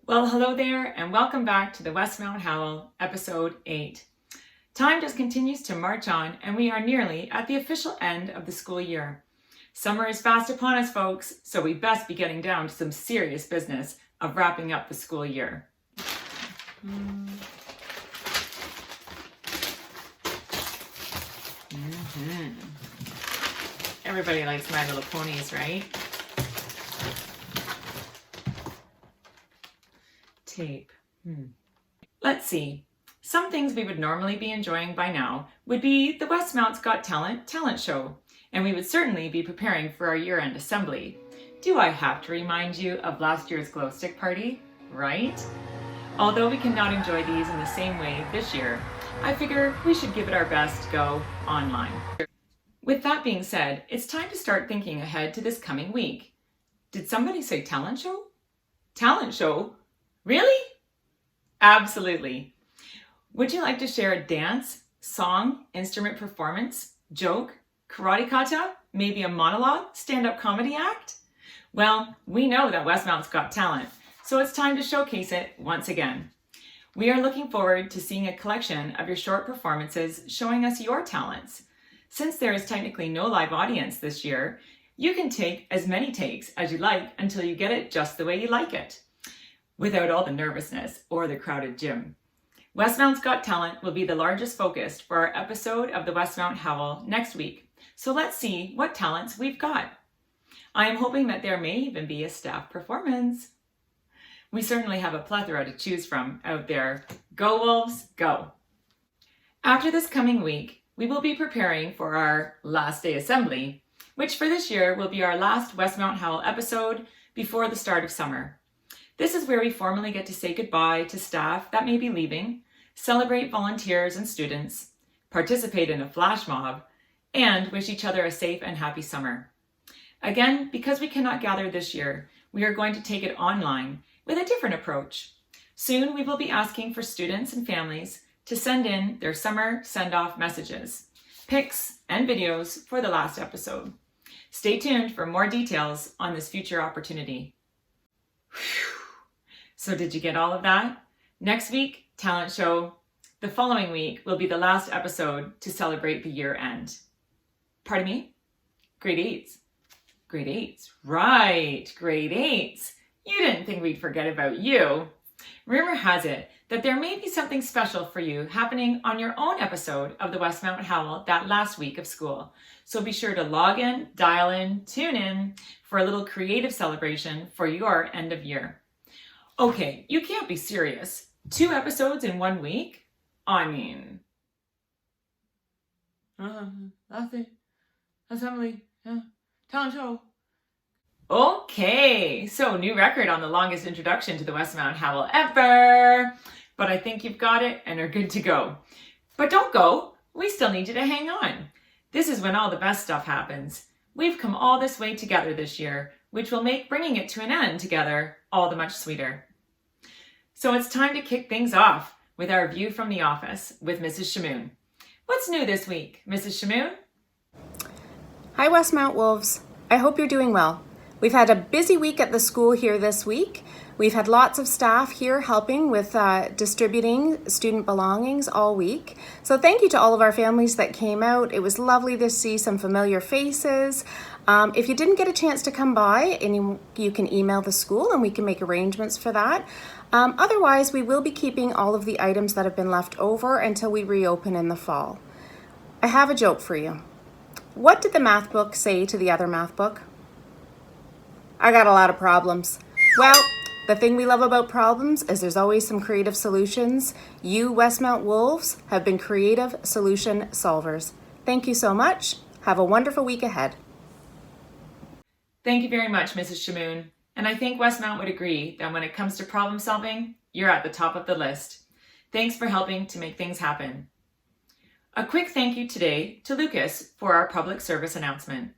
Well, hello there, and welcome back to the Westmount Howl, Episode 8. Time just continues to march on, and we are nearly at the official end of the school year. Summer is fast upon us, folks, so we best be getting down to some serious business of wrapping up the school year. Everybody likes My Little Ponies, right? Tape. Let's see. Some things we would normally be enjoying by now would be the Westmount's Got talent show, and we would certainly be preparing for our year-end assembly. Do I have to remind you of last year's glow stick party, right? Although we cannot enjoy these in the same way this year, I figure we should give it our best go online. With that being said, it's time to start thinking ahead to this coming week. Did somebody say talent show? Talent show? Really? Absolutely. Would you like to share a dance, song, instrument performance, joke, karate kata, maybe a monologue, stand-up comedy act? Well, we know that Westmount's got talent, so it's time to showcase it once again. We are looking forward to seeing a collection of your short performances showing us your talents. Since there is technically no live audience this year, you can take as many takes as you like until you get it just the way you like it, without all the nervousness or the crowded gym. Westmount's Got Talent will be the largest focus for our episode of the Westmount Howl next week, so let's see what talents we've got. I am hoping that there may even be a staff performance. We certainly have a plethora to choose from out there. Go Wolves, go! After this coming week, we will be preparing for our last day assembly, which for this year will be our last Westmount Howl episode before the start of summer. This is where we formally get to say goodbye to staff that may be leaving, celebrate volunteers and students, participate in a flash mob, and wish each other a safe and happy summer. Again, because we cannot gather this year, we are going to take it online with a different approach. Soon we will be asking for students and families to send in their summer send-off messages, pics, and videos for the last episode. Stay tuned for more details on this future opportunity. Whew. So did you get all of that? Next week, talent show. The following week will be the last episode to celebrate the year end. Pardon me? Grade 8s. Grade 8s. Right, grade 8s. You didn't think we'd forget about you. Rumor has it that there may be something special for you happening on your own episode of the Westmount Howl that last week of school. So be sure to log in, dial in, tune in for a little creative celebration for your end of year. Okay, you can't be serious. 2 episodes in 1 week? I mean... Assembly, talent show. Okay, so new record on the longest introduction to the Westmount Howl ever. But I think you've got it and are good to go. But don't go, we still need you to hang on. This is when all the best stuff happens. We've come all this way together this year, which will make bringing it to an end together all the much sweeter. So it's time to kick things off with our view from the office with Mrs. Shamoon. What's new this week, Mrs. Shamoon? Hi Westmount Wolves. I hope you're doing well. We've had a busy week at the school here this week. We've had lots of staff here helping with distributing student belongings all week. So thank you to all of our families that came out. It was lovely to see some familiar faces. If you didn't get a chance to come by, and you can email the school and we can make arrangements for that. Otherwise, we will be keeping all of the items that have been left over until we reopen in the fall. I have a joke for you. What did the math book say to the other math book? I got a lot of problems. Well, the thing we love about problems is there's always some creative solutions. You Westmount Wolves have been creative solution solvers. Thank you so much. Have a wonderful week ahead. Thank you very much, Mrs. Shamoon. And I think Westmount would agree that when it comes to problem solving, you're at the top of the list. Thanks for helping to make things happen. A quick thank you today to Lucas for our public service announcement.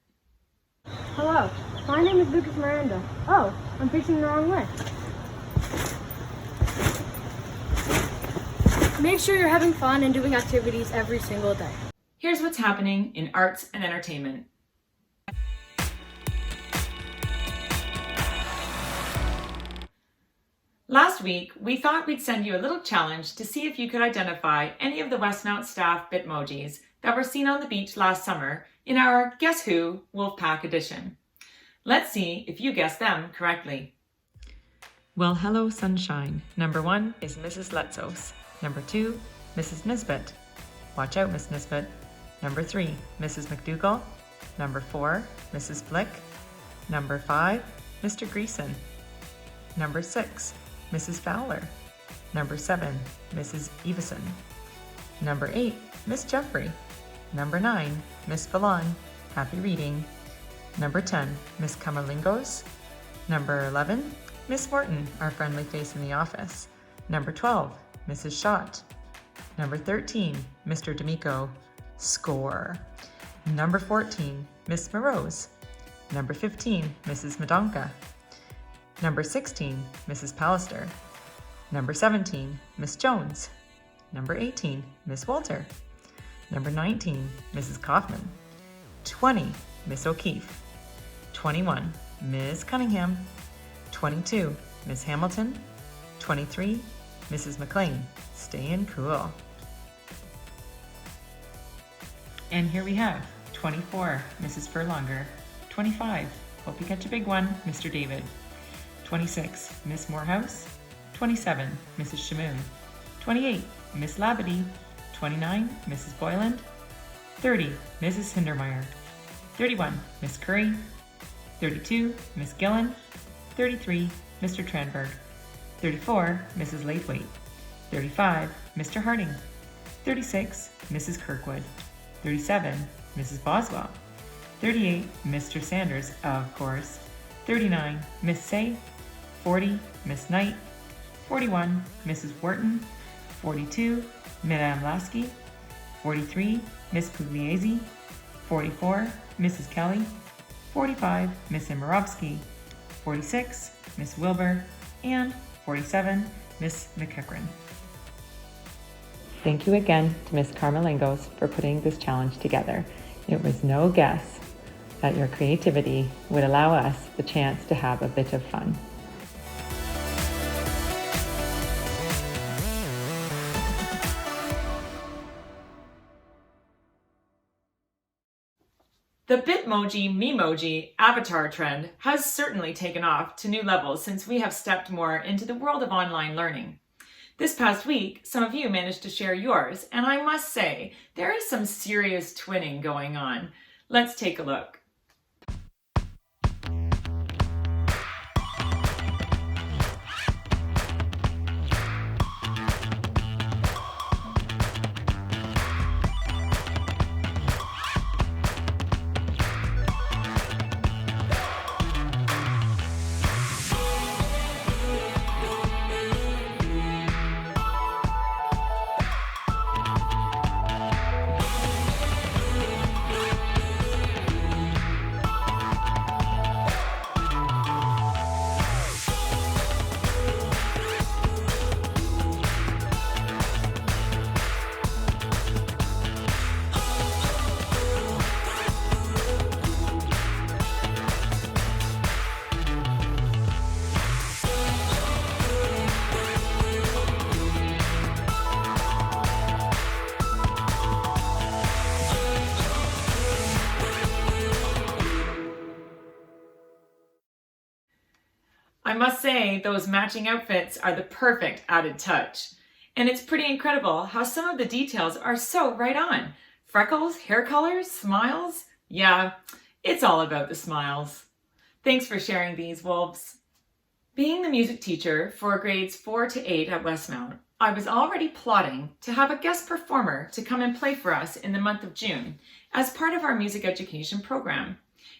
Hello, my name is Lucas Miranda. Oh, I'm facing the wrong way. Make sure you're having fun and doing activities every single day. Here's what's happening in arts and entertainment. Last week, we thought we'd send you a little challenge to see if you could identify any of the Westmount staff bitmojis that were seen on the beach last summer in our Guess Who Wolfpack Edition. Let's see if you guessed them correctly. Well, hello, sunshine. Number 1 is Mrs. Letzos. Number 2, Mrs. Nisbet. Watch out, Miss Nisbet. Number 3, Mrs. McDougall. Number 4, Mrs. Flick. Number 5, Mr. Greason. Number 6, Mrs. Fowler. Number 7, Mrs. Evison. Number 8, Miss Jeffrey. Number 9, Miss Fallon. Happy reading. Number 10, Miss Camalingos. Number 11, Miss Morton, our friendly face in the office. Number 12, Mrs. Schott. Number 13, Mr. D'Amico. Score. Number 14, Miss Morose. Number 15, Mrs. Madonka. Number 16, Mrs. Pallister. Number 17, Miss Jones. Number 18, Miss Walter. Number 19, Mrs. Kaufman. 20, Miss O'Keefe. 21, Miss Cunningham. 22, Miss Hamilton. 23, Mrs. McLean. Staying cool. And here we have 24, Mrs. Furlonger. 25, hope you catch a big one, Mr. David. 26, Miss Morehouse. 27, Mrs. Shamoon. 28, Miss Labadie. 29, Mrs. Boyland. 30, Mrs. Hindermeyer. 31, Miss Curry. 32, Miss Gillen. 33, Mr. Tranberg. 34, Mrs. Laithwaite. 35, Mr. Harding. 36, Mrs. Kirkwood. 37, Mrs. Boswell. 38, Mr. Sanders, of course. 39, Miss Say. 40, Miss Knight. 41, Mrs. Wharton. 42, Madame Lasky. 43, Miss Pugliese. 44, Mrs. Kelly. 45, Miss Imirovsky. 46, Miss Wilbur. And 47, Miss McEachran. Thank you again to Miss Carmelingos for putting this challenge together. It was no guess that your creativity would allow us the chance to have a bit of fun. The Bitmoji Memoji avatar trend has certainly taken off to new levels since we have stepped more into the world of online learning. This past week, some of you managed to share yours, and I must say, there is some serious twinning going on. Let's take a look. I must say, those matching outfits are the perfect added touch. And it's pretty incredible how some of the details are so right on. Freckles, hair colors, smiles. Yeah, it's all about the smiles. Thanks for sharing these, Wolves. Being the music teacher for grades 4 to 8 at Westmount, I was already plotting to have a guest performer to come and play for us in the month of June as part of our music education program.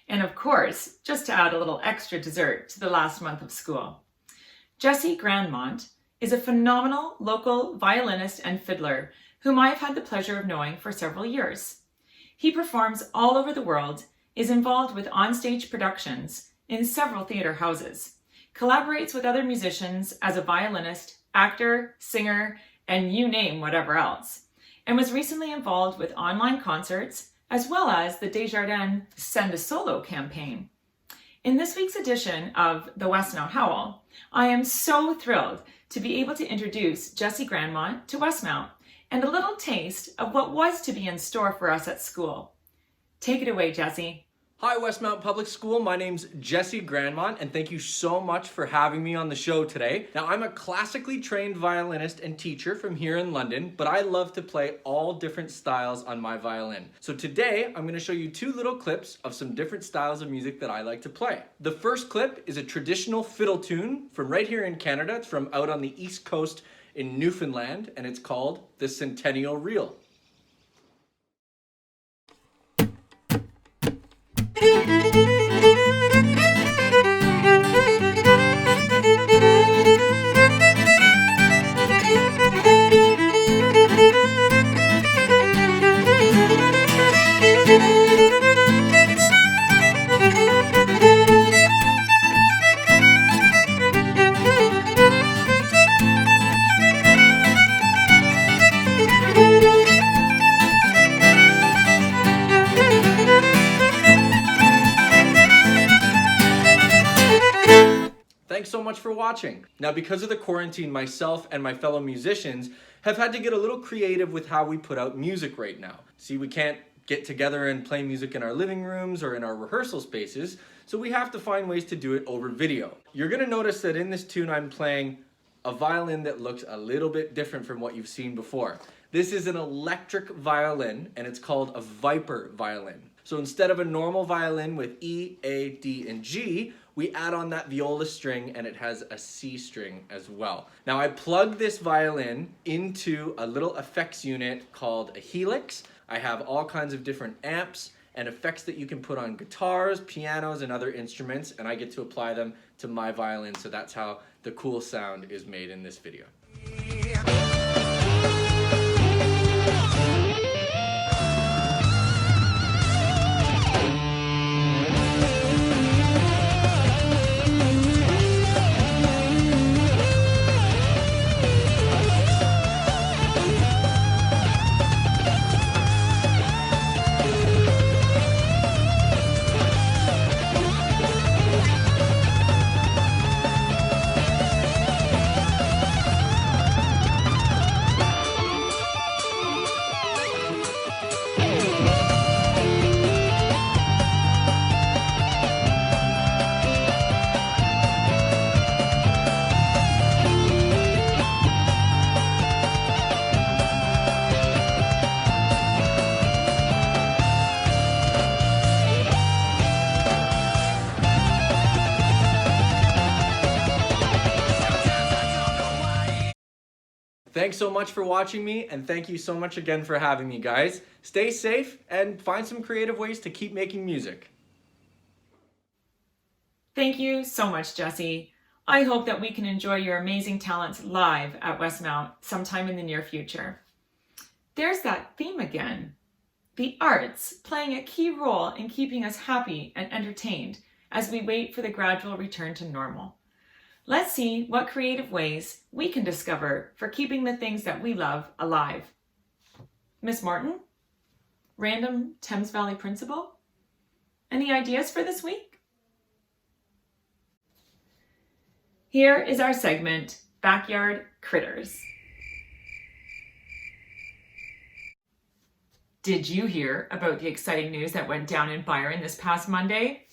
And of course, just to add a little extra dessert to the last month of school. Jesse Grandmont is a phenomenal local violinist and fiddler whom I have had the pleasure of knowing for several years. He performs all over the world, is involved with onstage productions in several theater houses, collaborates with other musicians as a violinist, actor, singer, and you name whatever else, and was recently involved with online concerts as well as the Desjardins Send a Solo campaign. In this week's edition of the Westmount Howl, I am so thrilled to be able to introduce Jessie Grandmont to Westmount and a little taste of what was to be in store for us at school. Take it away, Jessie. Hi Westmount Public School, my name's Jessie Grandmont and thank you so much for having me on the show today. Now I'm a classically trained violinist and teacher from here in London, but I love to play all different styles on my violin. So today I'm going to show you two little clips of some different styles of music that I like to play. The first clip is a traditional fiddle tune from right here in Canada. It's from out on the East Coast in Newfoundland and it's called the Centennial Reel. Thanks so much for watching. Now, because of the quarantine, myself and my fellow musicians have had to get a little creative with how we put out music right now. See, we can't get together and play music in our living rooms or in our rehearsal spaces, so we have to find ways to do it over video. You're gonna notice that in this tune I'm playing a violin that looks a little bit different from what you've seen before. This is an electric violin and it's called a Viper violin. So instead of a normal violin with E, A, D, and G, we add on that viola string and it has a C string as well. Now I plug this violin into a little effects unit called a Helix. I have all kinds of different amps and effects that you can put on guitars, pianos, and other instruments, and I get to apply them to my violin, so that's how the cool sound is made in this video. Thanks so much for watching me, and thank you so much again for having me, guys. Stay safe and find some creative ways to keep making music. Thank you so much, Jessie. I hope that we can enjoy your amazing talents live at Westmount sometime in the near future. There's that theme again. The arts playing a key role in keeping us happy and entertained as we wait for the gradual return to normal. Let's see what creative ways we can discover for keeping the things that we love alive. Miss Martin? Random Thames Valley principal? Any ideas for this week? Here is our segment, Backyard Critters. Did you hear about the exciting news that went down in Byron this past Monday?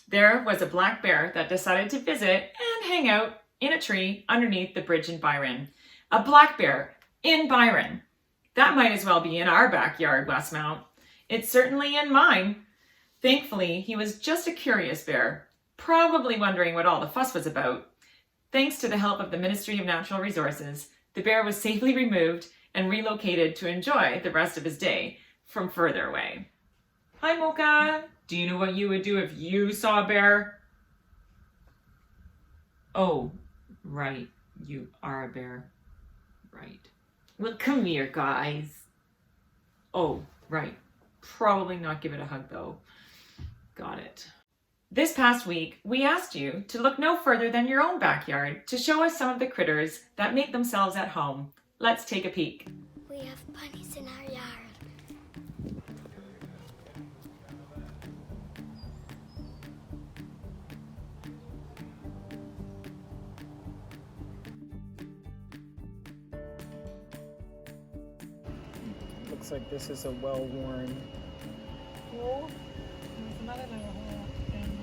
There was a black bear that decided to visit and hang out in a tree underneath the bridge in Byron. A black bear in Byron. That might as well be in our backyard, Westmount. It's certainly in mine. Thankfully, he was just a curious bear, probably wondering what all the fuss was about. Thanks to the help of the Ministry of Natural Resources, the bear was safely removed and relocated to enjoy the rest of his day from further away. Hi, Mocha. Do you know what you would do if you saw a bear? Oh, right. You are a bear. Right. Well, come here, guys. Oh, right. Probably not give it a hug, though. Got it. This past week, we asked you to look no further than your own backyard to show us some of the critters that make themselves at home. Let's take a peek. We have bunnies in our yard. looks like this is a well-worn hole. There's another little hole down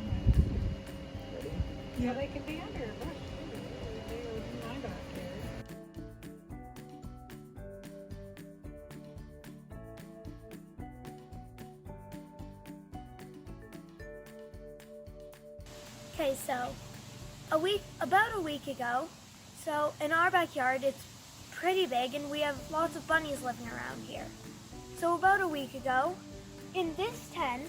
there. Ready? Yeah, they could be under a bush too. They were in my backyard. Okay, so about a week ago, so in our backyard it's pretty big and we have lots of bunnies living around here. So about a week ago, in this tent,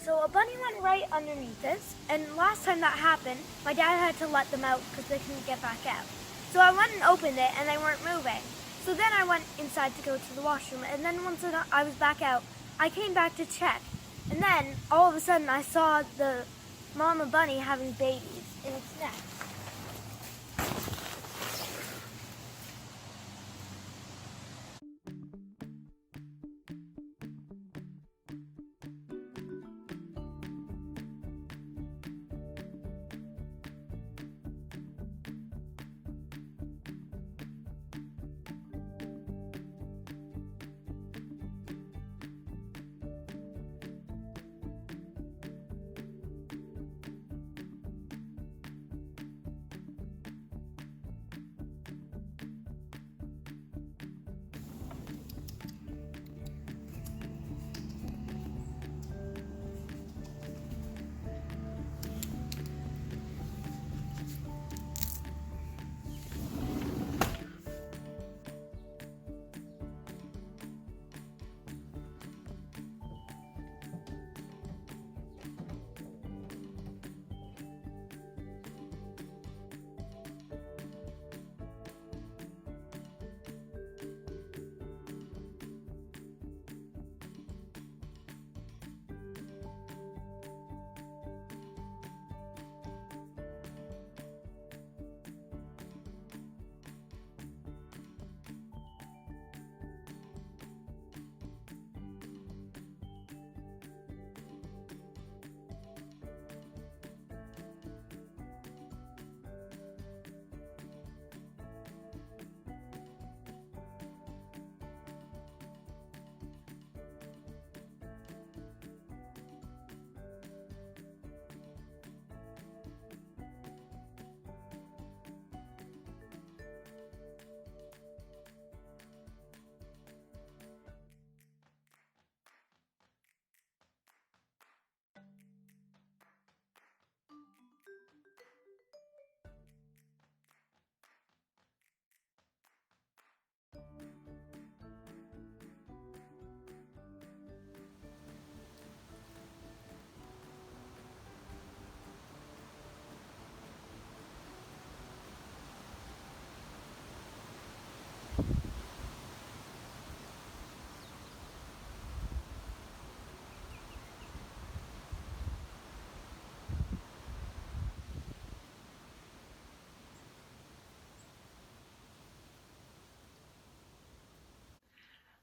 so a bunny went right underneath this, and last time that happened, my dad had to let them out because they couldn't get back out. So I went and opened it and they weren't moving. So then I went inside to go to the washroom, and then once I was back out, I came back to check. And then all of a sudden I saw the mama bunny having babies in its nest.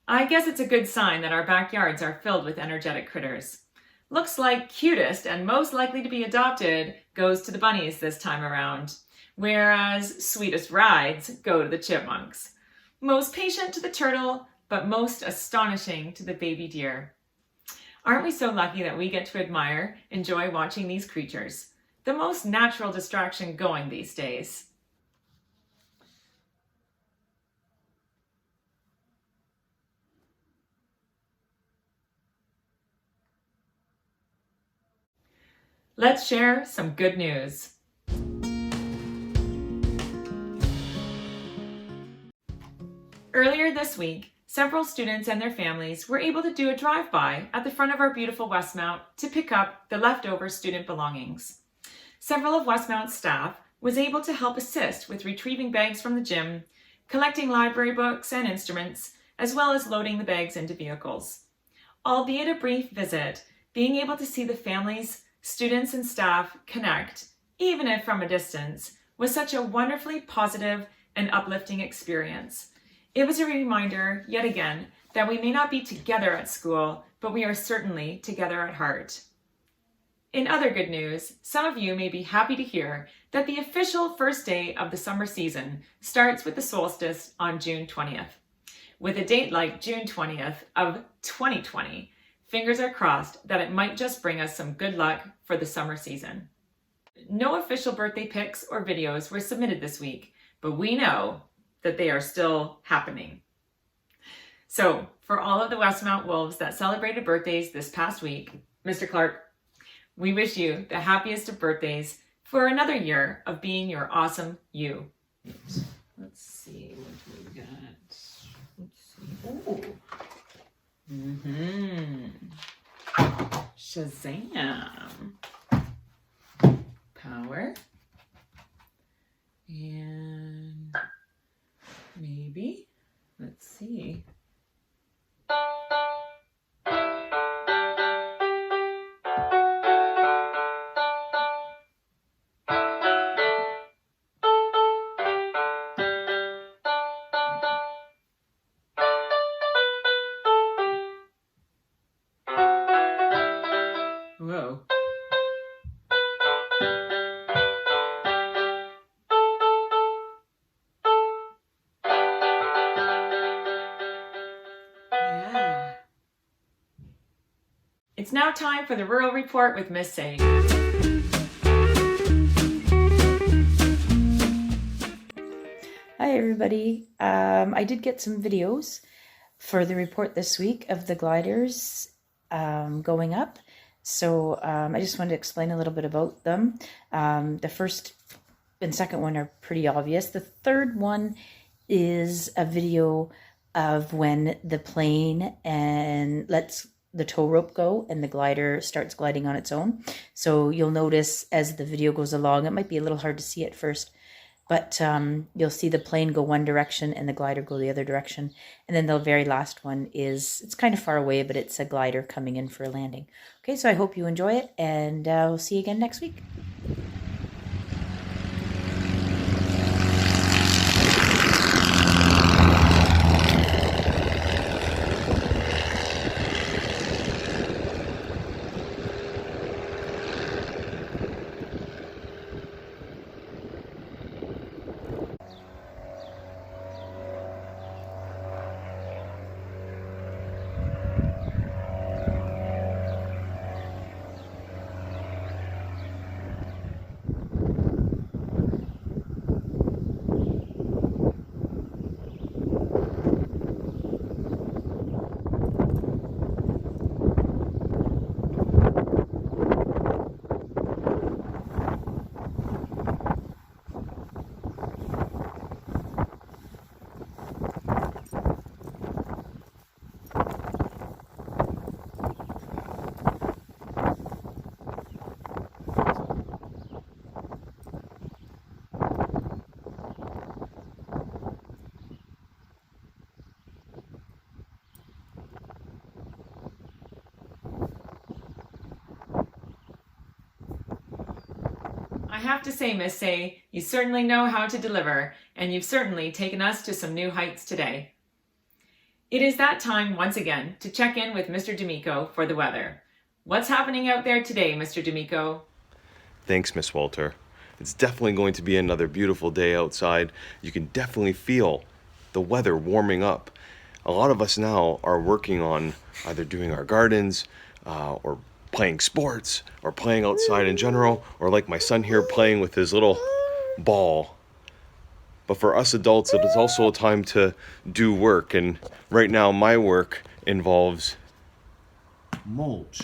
I guess it's a good sign that our backyards are filled with energetic critters. Looks like cutest and most likely to be adopted goes to the bunnies this time around, whereas sweetest rides go to the chipmunks. Most patient to the turtle, but most astonishing to the baby deer. Aren't we so lucky that we get to admire, enjoy watching these creatures? The most natural distraction going these days. Let's share some good news. Earlier this week, several students and their families were able to do a drive-by at the front of our beautiful Westmount to pick up the leftover student belongings. Several of Westmount's staff was able to help assist with retrieving bags from the gym, collecting library books and instruments, as well as loading the bags into vehicles. Albeit a brief visit, being able to see the families, students and staff connect, even if from a distance, was such a wonderfully positive and uplifting experience. It was a reminder, yet again, that we may not be together at school, but we are certainly together at heart. In other good news, some of you may be happy to hear that the official first day of the summer season starts with the solstice on June 20th. With a date like June 20th of 2020, fingers are crossed that it might just bring us some good luck for the summer season. No official birthday pics or videos were submitted this week, but we know that they are still happening. So, for all of the Westmount Wolves that celebrated birthdays this past week, Mr. Clark, we wish you the happiest of birthdays for another year of being your awesome you. Let's see what we got. Let's see. Oh. Shazam. Power. And maybe, let's see. Whoa. Yeah. It's now time for the Rural Report with Miss Say. Hi everybody. I did get some videos for the report this week of the gliders going up. So I just wanted to explain a little bit about them. The first and second one are pretty obvious. The third one is a video of when the plane and lets the tow rope go and the glider starts gliding on its own. So you'll notice as the video goes along, it might be a little hard to see at first, but you'll see the plane go one direction and the glider go the other direction. And then the very last one is, it's kind of far away, but it's a glider coming in for a landing. Okay, so I hope you enjoy it, and we'll see you again next week. I have to say, Miss Say, you certainly know how to deliver, and you've certainly taken us to some new heights today. It is that time once again to check in with Mr. D'Amico for the weather. What's happening out there today, Mr. D'Amico? Thanks, Miss Walter. It's definitely going to be another beautiful day outside. You can definitely feel the weather warming up. A lot of us now are working on either doing our gardens or playing sports or playing outside in general, or like my son here playing with his little ball. But for us adults, it is also a time to do work. And right now, my work involves mulch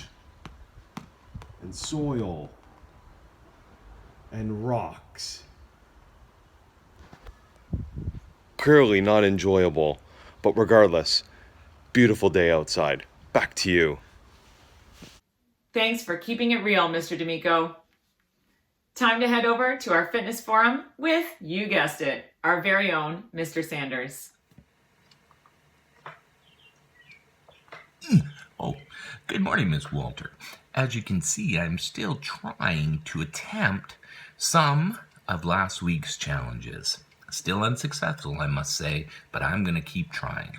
and soil and rocks. Clearly not enjoyable, but regardless, beautiful day outside. Back to you. Thanks for keeping it real, Mr. D'Amico. Time to head over to our fitness forum with, you guessed it, our very own Mr. Sanders. Oh, good morning, Miss Walter. As you can see, I'm still trying to attempt some of last week's challenges. Still unsuccessful, I must say, but I'm going to keep trying.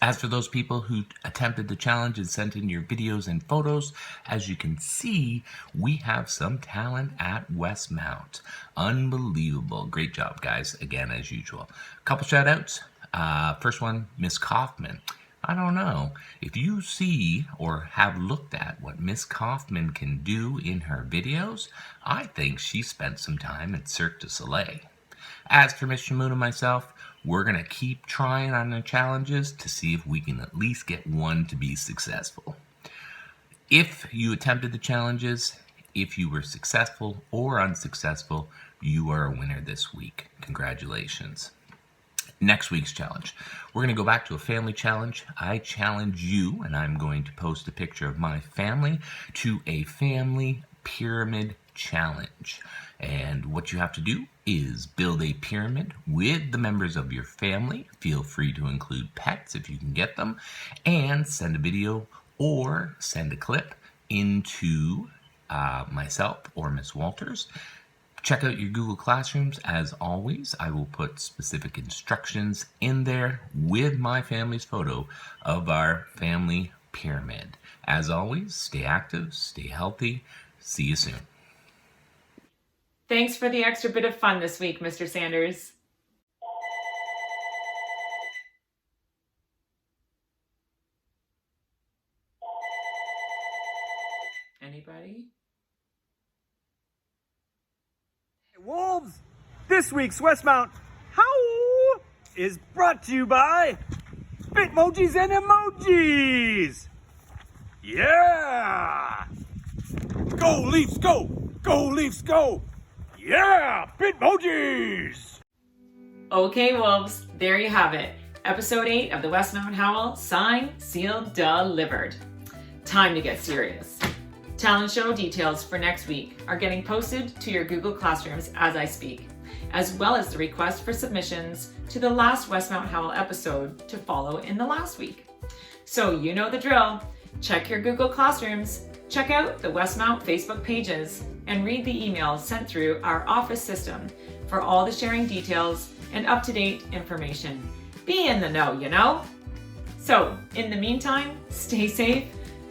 As for those people who attempted the challenge and sent in your videos and photos, as you can see, we have some talent at Westmount. Unbelievable. Great job, guys, again, as usual. A couple shout outs. First one, Miss Kaufman. I don't know. If you see or have looked at what Miss Kaufman can do in her videos, I think she spent some time at Cirque du Soleil. As for Miss Shamoon and myself, we're going to keep trying on the challenges to see if we can at least get one to be successful. If you attempted the challenges, if you were successful or unsuccessful, you are a winner this week. Congratulations. Next week's challenge, we're going to go back to a family challenge. I challenge you, and I'm going to post a picture of my family, to a family pyramid challenge. And what you have to do is build a pyramid with the members of your family. Feel free to include pets if you can get them, and send a video or send a clip into myself or Miss Walters. Check out your Google Classrooms. As always, I will put specific instructions in there with my family's photo of our family pyramid. As always, stay active, stay healthy. See you soon. Thanks for the extra bit of fun this week, Mr. Sanders. Anybody? Wolves, this week's Westmount Howl is brought to you by Bitmojis and Emojis. Yeah! Go Leafs, go! Go Leafs, go! Yeah! Bitmojis! Okay, Wolves, there you have it. Episode 8 of the Westmount Howl, signed, sealed, delivered. Time to get serious. Talent show details for next week are getting posted to your Google Classrooms as I speak, as well as the request for submissions to the last Westmount Howl episode to follow in the last week. So you know the drill. Check your Google Classrooms, check out the Westmount Facebook pages, and read the emails sent through our office system for all the sharing details and up-to-date information. Be in the know, you know? So, in the meantime, stay safe,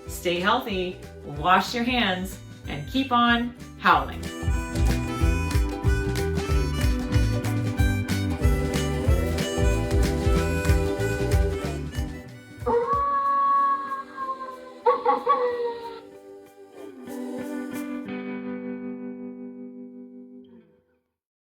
stay healthy, wash your hands, and keep on howling.